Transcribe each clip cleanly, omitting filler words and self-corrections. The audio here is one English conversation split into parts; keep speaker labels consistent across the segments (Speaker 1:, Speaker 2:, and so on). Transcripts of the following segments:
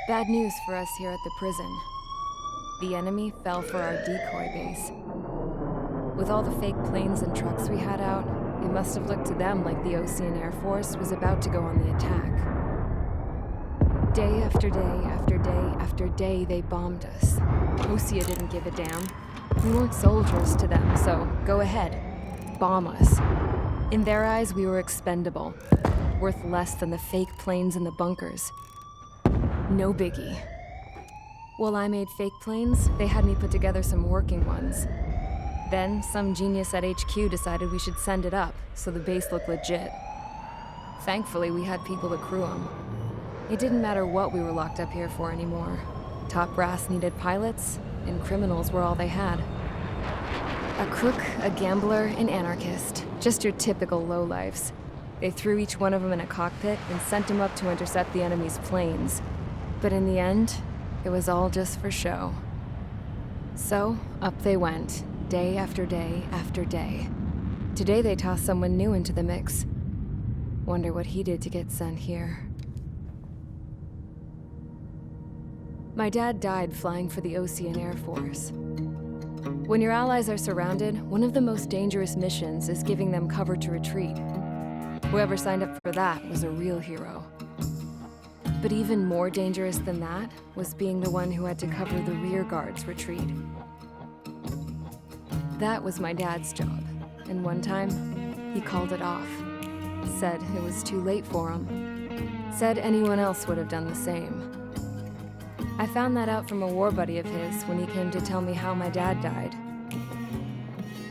Speaker 1: Bad news for us here at the prison. The enemy fell for our decoy base. With all the fake planes and trucks we had out, it must have looked to them like the Osean Air Force was about to go on the attack. Day after day after day after day, they bombed us. Osea didn't give a damn. We weren't soldiers to them, so go ahead. Bomb us. In their eyes, we were expendable. Worth less than the fake planes in the bunkers. No biggie. While I made fake planes, they had me put together some working ones. Then, some genius at HQ decided we should send it up, so the base looked legit. Thankfully, we had people to crew them. It didn't matter what we were locked up here for anymore. Top brass needed pilots, and criminals were all they had. A crook, a gambler, an anarchist. Just your typical lowlifes. They threw each one of them in a cockpit and sent them up to intercept the enemy's planes. But in the end, it was all just for show. So, up they went, day after day after day. Today they tossed someone new into the mix. Wonder what he did to get sent here. My dad died flying for the Osean Air Force. When your allies are surrounded, one of the most dangerous missions is giving them cover to retreat. Whoever signed up for that was a real hero. But even more dangerous than that was being the one who had to cover the rear guard's retreat. That was my dad's job, and one time, he called it off. Said it was too late for him. Said anyone else would have done the same. I found that out from a war buddy of his when he came to tell me how my dad died.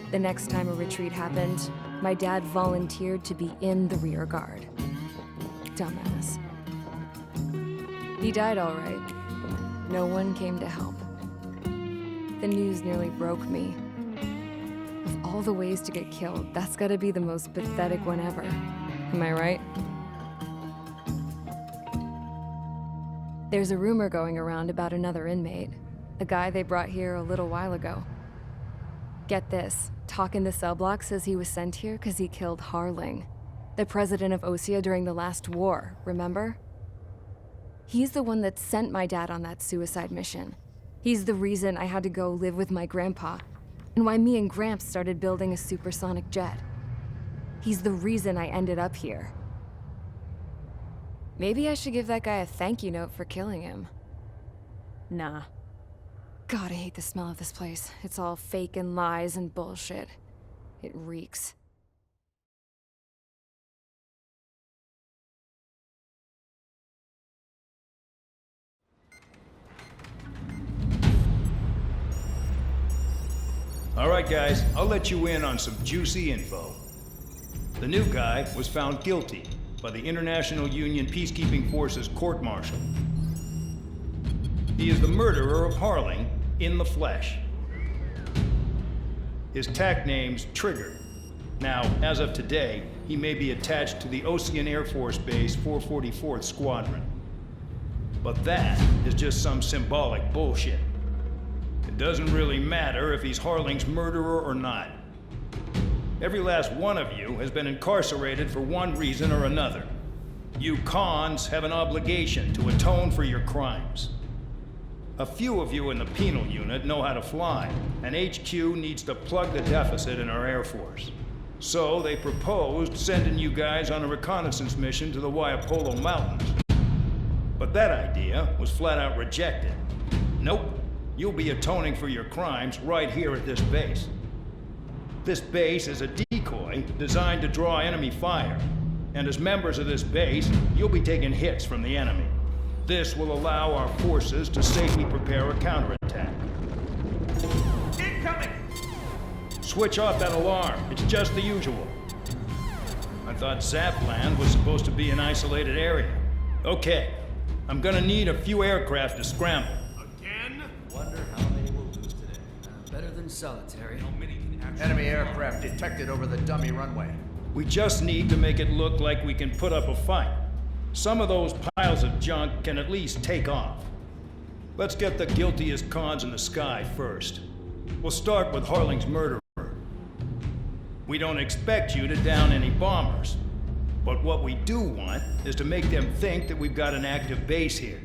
Speaker 1: The next time a retreat happened, my dad volunteered to be in the rear guard. Dumbass. He died all right. No one came to help. The news nearly broke me. Of all the ways to get killed, that's gotta be the most pathetic one ever. Am I right? There's a rumor going around about another inmate. A guy they brought here a little while ago. Get this, talk in the cell block says he was sent here because he killed Harling, the president of Osea during the last war, remember? He's the one that sent my dad on that suicide mission. He's the reason I had to go live with my grandpa, and why me and Gramps started building a supersonic jet. He's the reason I ended up here. Maybe I should give that guy a thank you note for killing him. Nah. God, I hate the smell of this place. It's all fake and lies and bullshit. It reeks.
Speaker 2: All right, guys, I'll let you in on some juicy info. The new guy was found guilty by the International Union Peacekeeping Forces court-martial. He is the murderer of Harling in the flesh. His TAC name's Trigger. Now, as of today, he may be attached to the Osean Air Force Base 444th Squadron. But that is just some symbolic bullshit. It doesn't really matter if he's Harling's murderer or not. Every last one of you has been incarcerated for one reason or another. You cons have an obligation to atone for your crimes. A few of you in the penal unit know how to fly, and HQ needs to plug the deficit in our Air Force. So they proposed sending you guys on a reconnaissance mission to the Waiapolo Mountains. But that idea was flat out rejected. Nope, you'll be atoning for your crimes right here at this base. This base is a decoy designed to draw enemy fire, and as members of this base, you'll be taking hits from the enemy. This will allow our forces to safely prepare a counterattack.
Speaker 3: Incoming!
Speaker 2: Switch off that alarm. It's just the usual. I thought Zapland was supposed to be an isolated area. Okay, I'm gonna need a few aircraft to scramble.
Speaker 3: Again?
Speaker 4: Wonder how many we'll lose today. Better than solitary.
Speaker 3: How many can actually...
Speaker 5: Enemy aircraft detected over the dummy runway.
Speaker 2: We just need to make it look like we can put up a fight. Some of those piles of junk can at least take off. Let's get the guiltiest cons in the sky first. We'll start with Harling's murderer. We don't expect you to down any bombers. But what we do want is to make them think that we've got an active base here.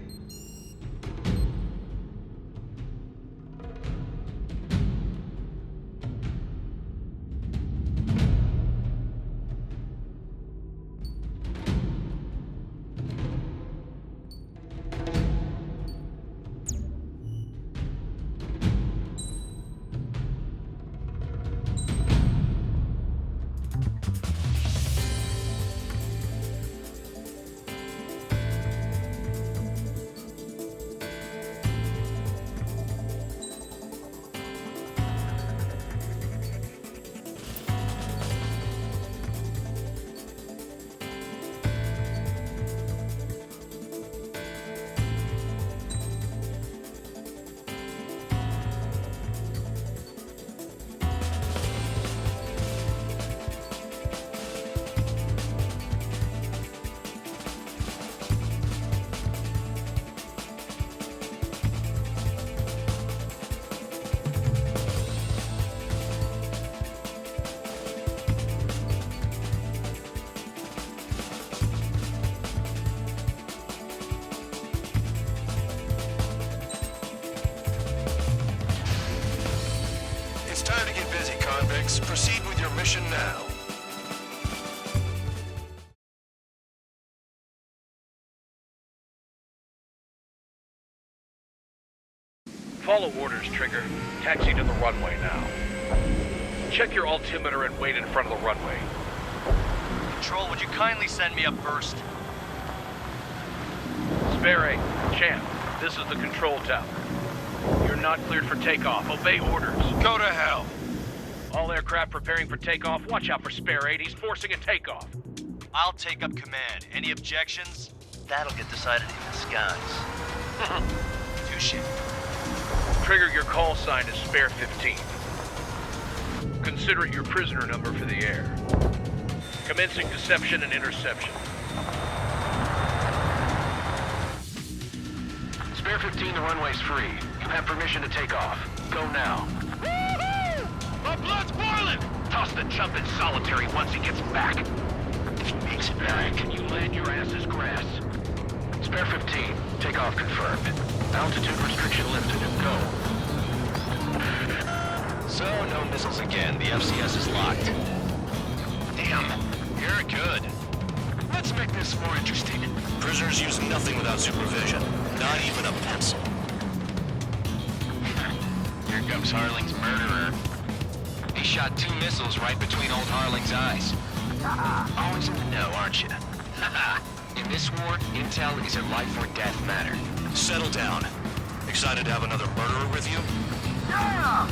Speaker 3: time to get busy, convicts. Proceed with your mission now.
Speaker 6: Follow orders, Trigger. Taxi to the runway now. Check your altimeter and wait in front of the runway.
Speaker 7: Control, would you kindly send me up first?
Speaker 6: Spare 8, Champ, this is the control tower. You're not cleared for takeoff. Obey orders.
Speaker 3: Go to hell.
Speaker 6: All aircraft preparing for takeoff. Watch out for Spare 8. He's forcing a takeoff.
Speaker 7: I'll take up command. Any objections? That'll get decided in the skies. Touche.
Speaker 6: Trigger, your call sign is Spare 15. Consider it your prisoner number for the air. Commencing deception and interception.
Speaker 3: Spare 15, the runway's free. You have permission to take off. Go now. My blood's boiling! Toss the chump in solitary once he gets back. If he makes it back, you land your ass as grass. Spare 15, takeoff confirmed. Altitude restriction lifted. Go.
Speaker 7: So, no missiles again. The FCS is locked.
Speaker 3: Damn,
Speaker 7: You're good.
Speaker 3: let's make this more interesting.
Speaker 8: Prisoners use nothing without supervision, not even a pencil.
Speaker 7: Here comes Harling's murderer. He shot 2 missiles right between old Harling's eyes.
Speaker 3: Always in the know, aren't you?
Speaker 7: In this war, intel is a life or death matter.
Speaker 8: Settle down. Excited to have another murderer with you? Yeah!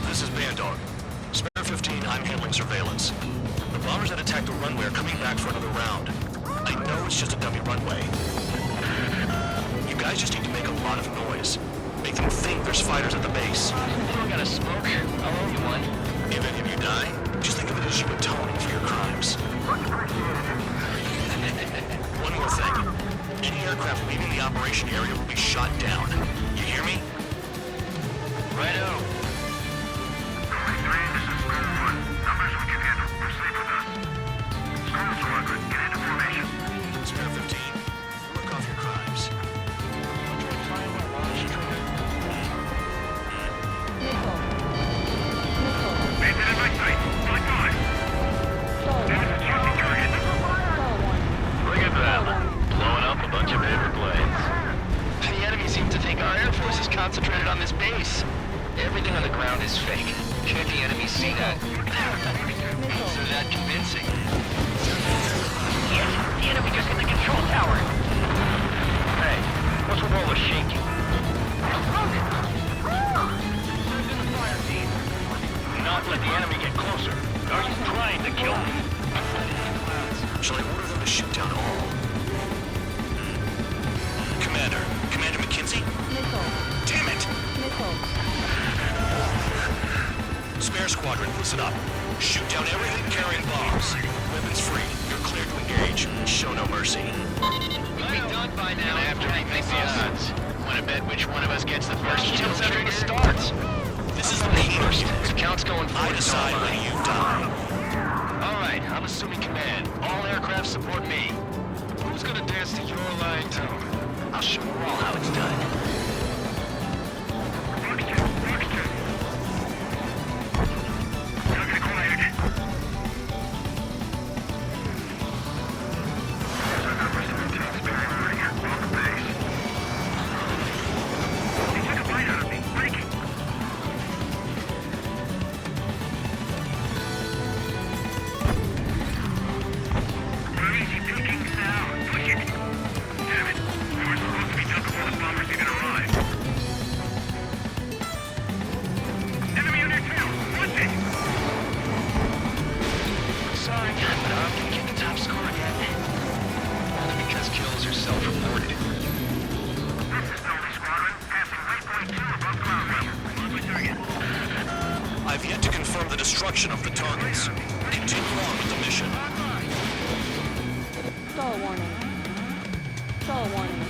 Speaker 8: This is Bandog. Spare 15, I'm handling surveillance. The bombers that attacked the runway are coming back for another round. I know it's just a dummy runway. You guys just need to make a lot of noise. Make them think there's fighters at the base.
Speaker 7: You got a smoke? I'll owe you one.
Speaker 8: If any of you die, just think of it as you atoning for your crimes. One more thing. Any aircraft leaving the operation area will be shot down. You hear me?
Speaker 7: Righto.
Speaker 8: Spare 15, work off your crimes.
Speaker 3: Look at them. Blowing up a bunch of paper planes.
Speaker 7: The enemy seems to think our Air Force is concentrated on this base. Everything on the ground is fake. Can't the enemy see that? So that convincing. Yes, the enemy just hit the control tower. Hey, what's with all the shaking?
Speaker 6: Not let the enemy get closer. Are you trying to kill me?
Speaker 8: Shall I order them to shoot down all? Commander McKinsey? Damn it! Spare squadron, listen up. Shoot down everything carrying bombs. Weapons free. You're cleared to engage. Show no mercy.
Speaker 7: We'll be done by now after we make the odds. Wanna bet which one of us gets the first kill after it starts?
Speaker 8: This is the first.
Speaker 7: The count's going for
Speaker 8: I decide when you die.
Speaker 7: Alright, I'm assuming command. All aircraft support me.
Speaker 3: Who's gonna dance to your line tone?
Speaker 7: I'll show you all how it's done. Sorry, but I'm gonna get the top score again. Only because kills are self-reported.
Speaker 9: This is Delta Squadron, passing waypoint 2 above ground level. On my target.
Speaker 8: I've yet to confirm the destruction of the targets. Continue on with the mission.
Speaker 10: Stall warning. Stall warning.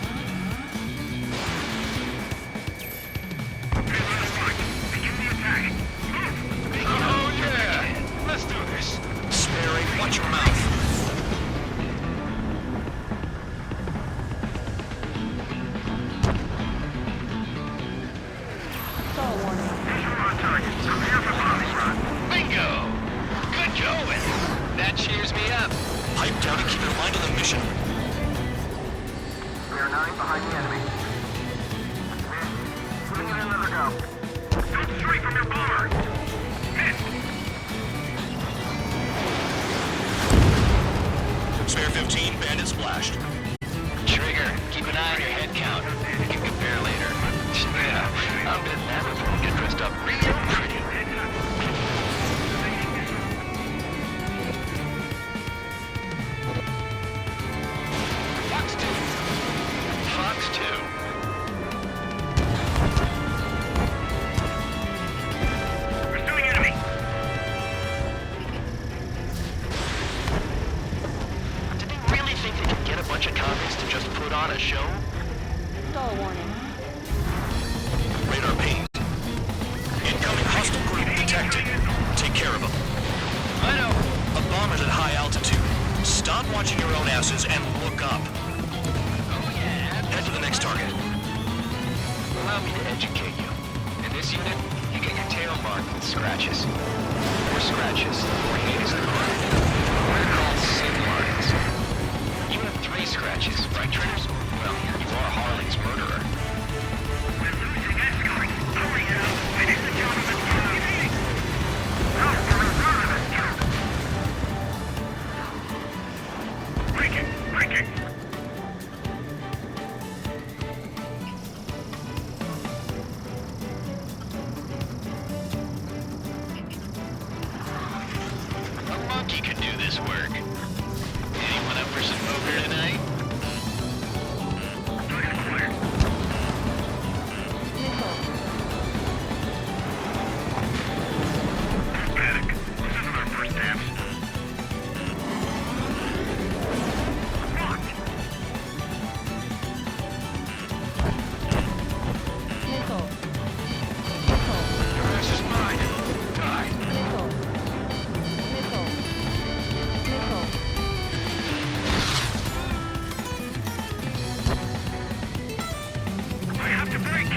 Speaker 9: Begin the attack.
Speaker 3: Oh yeah! Let's do this.
Speaker 8: Spare 8, watch your mouth.
Speaker 10: Stall warning.
Speaker 9: Visual on target.
Speaker 7: That cheers me up.
Speaker 8: Pipe down and keep your mind on the mission.
Speaker 9: We are 9 behind the enemy. Putting in another go. Shoot straight from your bomber. Missed.
Speaker 8: Spare 15, bandit splashed.
Speaker 7: Trigger, keep an eye on your head count. You can compare later. Yeah, I'm betting that before we get dressed up real pretty. Fox 2. Fox 2.
Speaker 9: Pursuing enemy.
Speaker 7: Did they really think they could get a bunch of copies to just put on a show?
Speaker 10: Stall warning.
Speaker 8: Radar pinged. Incoming hostile group detected. Take care of them.
Speaker 7: I know.
Speaker 8: A bomber's at high altitude. Stop watching your own asses and look up.
Speaker 7: Oh yeah.
Speaker 8: Head to the next target.
Speaker 7: Allow me to educate you. In this unit, you get your tail marked with scratches. The more scratches, the more heinous the crime. They're called sin lines. You have 3 scratches, right, Triggers? Well, you are Harley's murderer.
Speaker 9: We're losing escort. Hurry now. Finish the job of the team. No, we're in front of this job. Break it. Break it.
Speaker 7: A monkey could do this work. Anyone up for some poker tonight?
Speaker 9: Panic. This isn't our first dance. What?
Speaker 10: Nickel.
Speaker 9: This is mine. Die.
Speaker 10: Nickel. Nickel. Nickel.
Speaker 9: I have to break.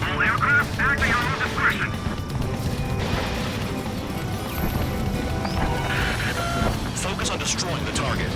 Speaker 9: All aircraft acting on all discretion.
Speaker 8: Focus on destroying the target.